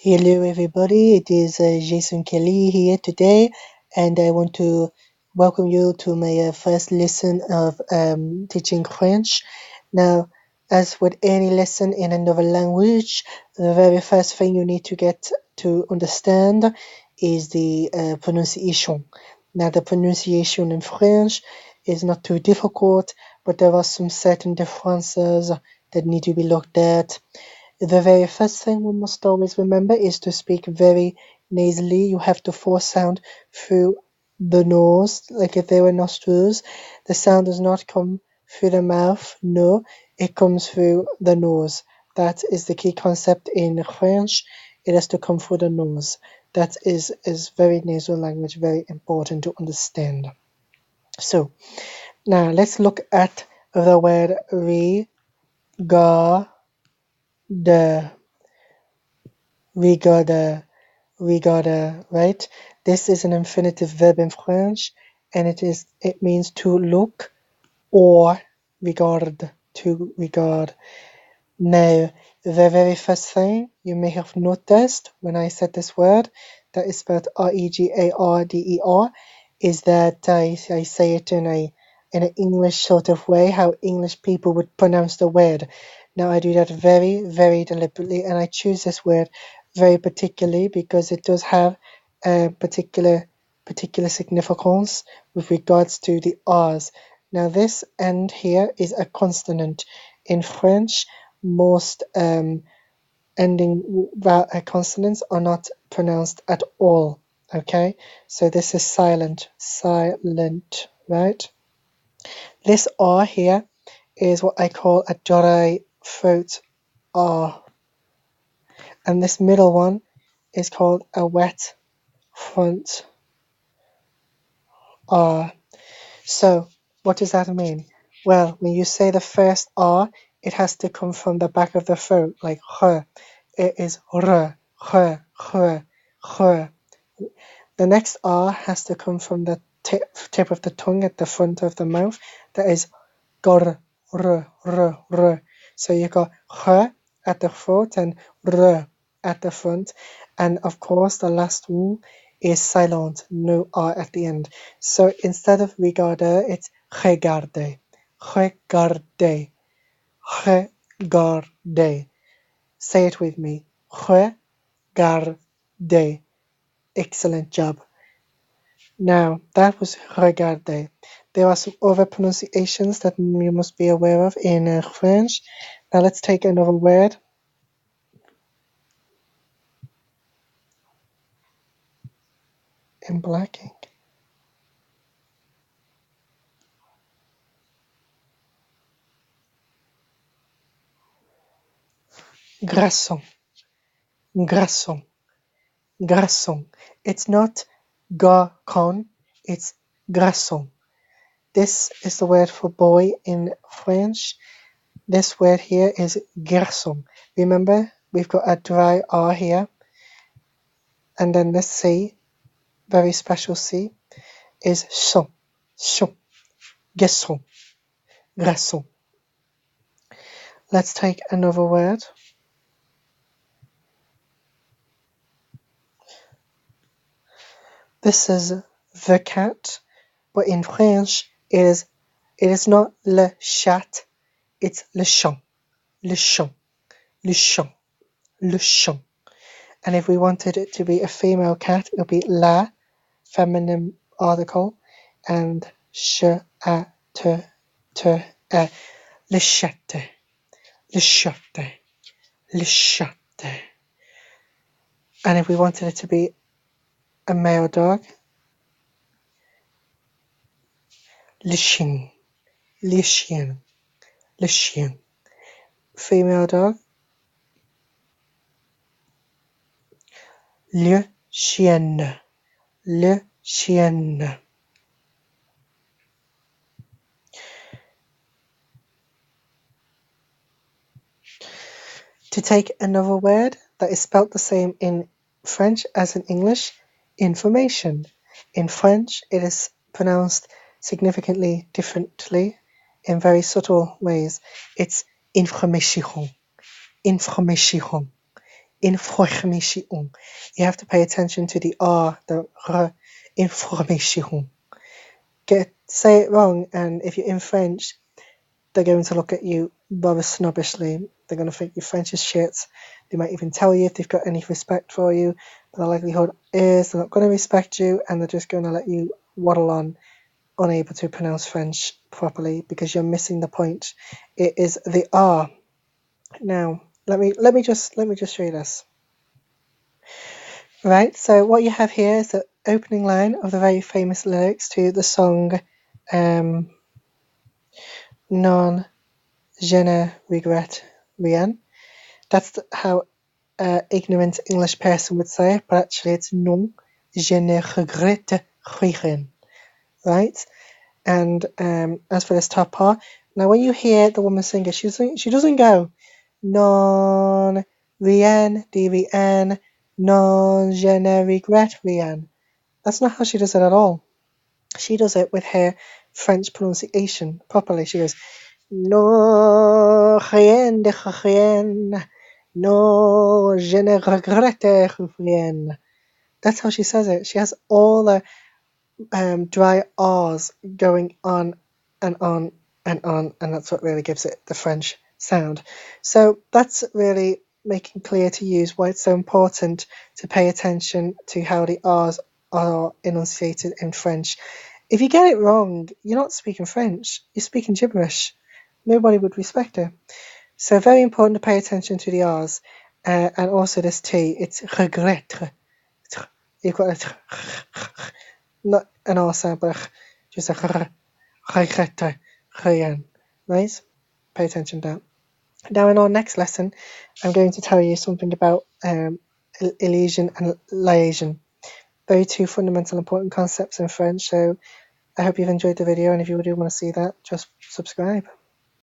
Hello, everybody. It is Jason Kelly here today, and I want to welcome you to my first lesson of teaching French. Now, as with any lesson in another language, the very first thing you need to get to understand is the pronunciation. Now, the pronunciation in French is not too difficult, but there are some certain differences that need to be looked at. The very first thing we must always remember is to speak very nasally. You have to force sound through the nose, like if there were nostrils. The sound does not come through the mouth, no, it comes through the nose. That is the key concept in French. It has to come through the nose. That is very nasal language, very important to understand. So, now let's look at the word regard, regarder, right? This is an infinitive verb in French, and it means to look or regard, to regard. Now, the very first thing you may have noticed when I said this word, that is spelled Regarder, is that I say it in an English sort of way, how English people would pronounce the word. Now, I do that very, very deliberately, and I choose this word very particularly because it does have a particular significance with regards to the R's. Now, this end here is a consonant. In French, most ending consonants are not pronounced at all. Okay, so this is silent, right? This R here is what I call a dry throat R, and this middle one is called a wet front R. So, what does that mean? Well, when you say the first R, it has to come from the back of the throat, like R. It is R, R, R, R. The next R has to come from the tip of the tongue at the front of the mouth. That is gr, r, r, r. So you got R at the throat and R at the front. And of course, the last one is silent, no R at the end. So instead of regarder, it's regarde, regarde, regarde. Say it with me. Regarde. Excellent job. Now, that was regarde. There are some other pronunciations that you must be aware of in French. Now, let's take another word. In black ink. Garçon. Garçon. Garçon. It's not garçon, it's garçon. This is the word for boy in French. This word here is garçon. Remember, we've got a dry R here. And then this C, very special C, is son. Son. Garçon. Garçon. Let's take another word. This is the cat, but in French it is not le chat, it's le chien, le chien, le chien, le chien. And if we wanted it to be a female cat, it would be la, feminine article, and ch, a, te, a, le chatte, le chatte, le chatte. And if we wanted it to be a male dog, le chien, le chien, le chien. Female dog, le chien, le chien. To take another word that is spelt the same in French as in English, information. In French, it is pronounced significantly differently in very subtle ways. It's information, information, information. You have to pay attention to the R, the R, information. Say it wrong, and if you're in French, they're going to look at you rather snobbishly. They're going to think your French is shit. They might even tell you if they've got any respect for you, but the likelihood is they're not going to respect you, and they're just going to let you waddle on, unable to pronounce French properly because you're missing the point. It is the R. Now, let me just show you this. Right, so what you have here is the opening line of the very famous lyrics to the song Non je ne regrette rien. That's how ignorant English person would say it, but actually it's non je ne regrette rien. Right? And as for this top part, now when you hear the woman sing it, she doesn't go non rien, d-rien, non je ne regrette rien. That's not how she does it at all. She does it with her French pronunciation properly. She goes no rien de rien, no je ne regrette rien. That's how she says it. She has all the dry R's going on and on and on, and that's what really gives it the French sound. So that's really making clear to you why it's so important to pay attention to how the R's are enunciated in French. If you get it wrong, you're not speaking French, you're speaking gibberish. Nobody would respect it. So very important to pay attention to the R's. And also this T, it's regrettre. You've got a not an R sound, but just a regrettre, right? Pay attention to that. Now in our next lesson, I'm going to tell you something about elision and liaison. Very two fundamental important concepts in French, so I hope you've enjoyed the video, and if you do want to see that, just subscribe.